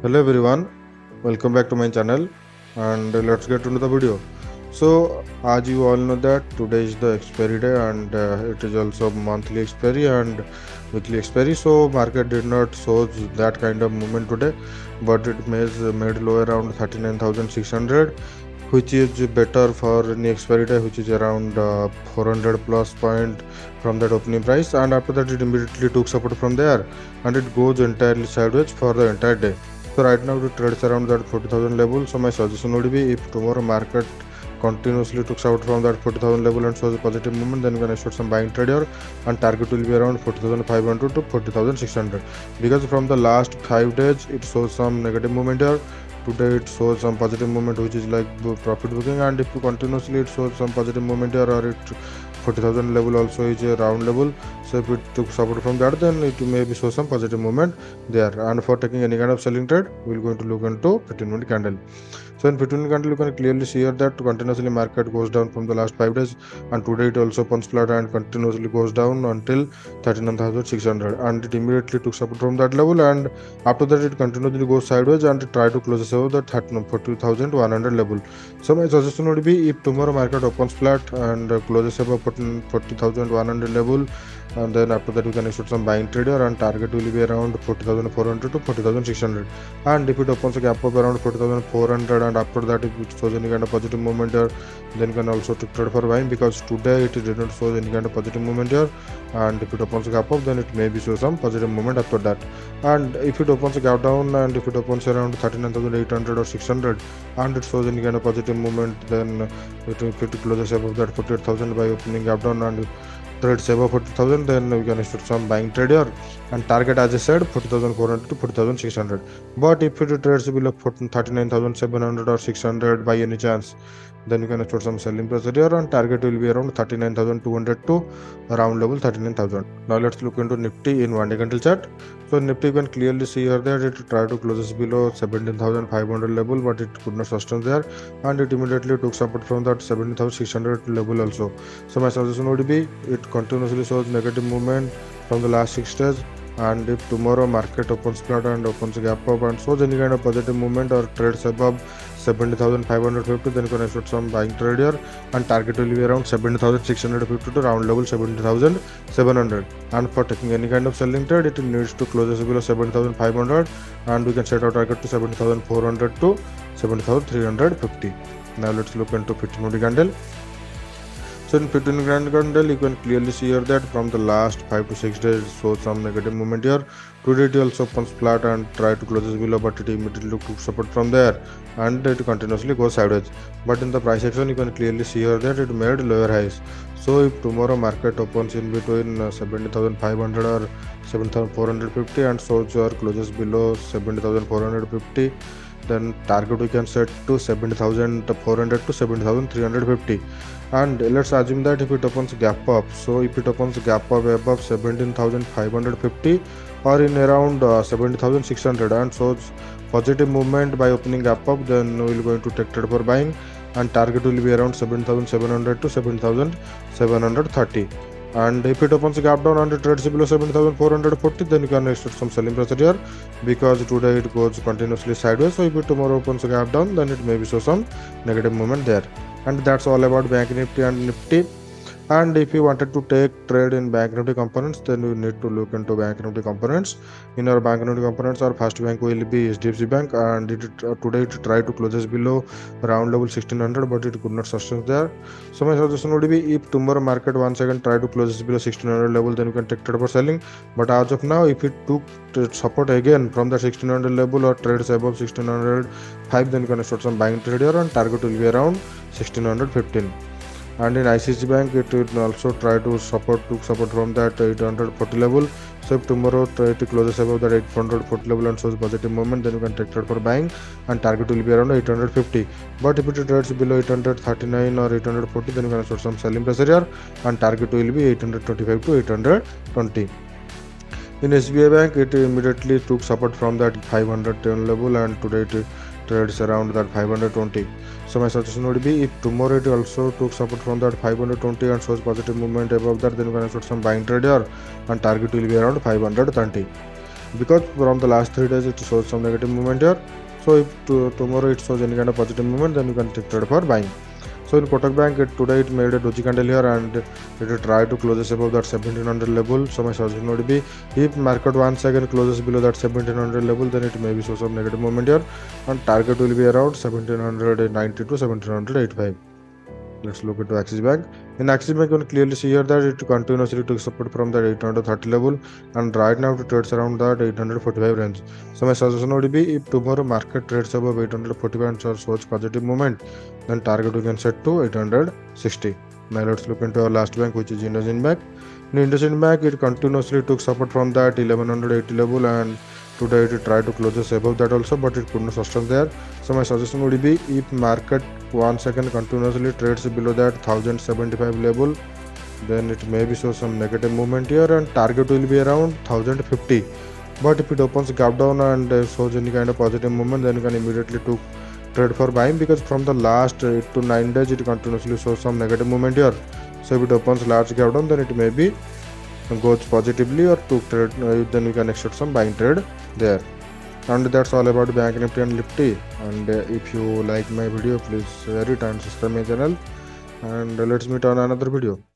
Hello everyone, welcome back to my channel and let's get into the video. So as you all know that today is the expiry day and it is also monthly expiry and weekly expiry. So market did not show that kind of movement today, but it made low around 39,600, which is better for any expiry day, which is around 400 plus point from that opening price, and after that it immediately took support from there and it goes entirely sideways for the entire day. So right now it trades around that 40,000 level. So my suggestion would be, if tomorrow market continuously took out from that 40,000 level and shows a positive movement, then you can expect some buying trade here, and target will be around 40,500 to 40,600, because from the last 5 days it shows some negative movement here. Today it shows some positive movement, which is like profit booking, and if you continuously it shows some positive movement here, or it 40,000 level also is a round level. So if it took support from that, then it may be show some positive movement there. And for taking any kind of selling trade, we're going to look into 15-minute candle. So in 15-minute candle, you can clearly see here that continuously market goes down from the last 5 days, and today it also punch flat and continuously goes down until 39,600, and it immediately took support from that level, and after that it continuously goes sideways and try to close above the 40,100 level. So my suggestion would be, if tomorrow market opens flat and closes above 40,100 level, and then after that we can expect some buying trade here, and target will be around 40,400 to 40,600. And if it opens a gap of around 40,400, and after that if it shows any kind of positive movement here, then you can also take trade for buying, because today it did not show any kind of positive movement here, and if it opens a gap up, then it may be show some positive movement after that. And if it opens a gap down, and if it opens around 39,800 or 600, and it shows any kind of positive movement, then if it closes above that 48,000 by opening gap down and trades above 40,000, then we can expect some buying trade here, and target, as I said, 40,400 to 40,600. But if it trades below 39,700 or 600 by any chance, then you can expect some selling pressure here, and target will be around 39,200 to around level 39,000. Now let's look into Nifty in 1-day candle chart. So Nifty, you can clearly see here that it tried to close below 17,500 level, but it could not sustain there, and it immediately took support from that 17,600 level also. So my suggestion would be, it continuously shows negative movement from the last 6 days, and if tomorrow market opens flat and opens gap up and shows any kind of positive movement or trades above 70,550, then you can expect some buying trade here, and target will be around 70,650 to round level 70,700. And for taking any kind of selling trade, it needs to close below 70,500, and we can set our target to 70,400 to 70,350. Now let's look into 15-minute candle. So in 15-minute candle, you can clearly see here that from the last 5 to 6 days it shows some negative movement here. Today it also opens flat and try to close below, but it immediately took support from there, and it continuously goes sideways. But in the price action, you can clearly see here that it made lower highs. So if tomorrow market opens in between 70,500 or 7,450 and shows or closes below 70,450, then target we can set to 70,400 to 70,350. And let's assume that if it opens gap up, so if it opens gap up above 17,550 or in around 70,600 and shows positive movement by opening gap up, then we'll going to take trade for buying, and target will be around 7,700 to 7,730. And if it opens a gap down and it trades below 7,440, then you can expect some selling pressure here, because today it goes continuously sideways. So if it tomorrow opens a gap down, then it may be show some negative movement there. And that's all about Bank Nifty and Nifty. And if you wanted to take trade in Bank Nifty components, then you need to look into Bank Nifty components. In our Bank Nifty components, our first bank will be HDFC Bank, and today it tried to close below round level 1600, but it could not sustain there. So my suggestion would be, if tomorrow market once again try to close below 1600 level, then you can take trade for selling. But as of now, if it took support again from the 1600 level or trades above 1605, then you can start some buying trade here, and target will be around 1615. And in ICICI Bank, it will also try to took support from that 840 level. So if tomorrow it closes above that 840 level and shows positive movement, then you can take trade for buying, and target will be around 850. But if it trades below 839 or 840, then you can start some selling pressure here, and target will be 825 to 820. In SBI Bank, it immediately took support from that 510 level, and today it trades around that 520. So my suggestion would be, if tomorrow it also took support from that 520 and shows positive movement above that, then you can expect some buying trade here, and target will be around 530. because from the last 3 days it shows some negative movement here. So if tomorrow it shows any kind of positive movement, then you can take trade for buying. So in Kotak Bank, today it made a doji candle here and it tried to close above that 1700 level. So my suggestion would be, if market once again closes below that 1700 level, then it may be show some negative movement here, and target will be around 1790 to 1785. Let's look into Axis Bank. In Axis Bank, you can clearly see here that it continuously took support from that 830 level, and right now it trades around that 845 range. So my suggestion would be, if tomorrow market trades above 845 and shows positive movement, then target we can set to 860. Now let's look into our last bank, which is IndusInd Bank. In IndusInd Bank, it continuously took support from that 1180 level, and today it tried to close above that also, but it could not sustain there. So my suggestion would be, if market once again continuously trades below that 1075 level, then it may be show some negative movement here, and target will be around 1050. But if it opens gap down and shows any kind of positive movement, then you can immediately to trade for buying, because from the last 8 to 9 days it continuously shows some negative movement here. So if it opens large gap down, then it may be goes positively, or to trade, then you can expect some buying trade there. And that's all about Bank Nifty and Nifty. And if you like my video, please share it and subscribe my channel, and let's meet on another video.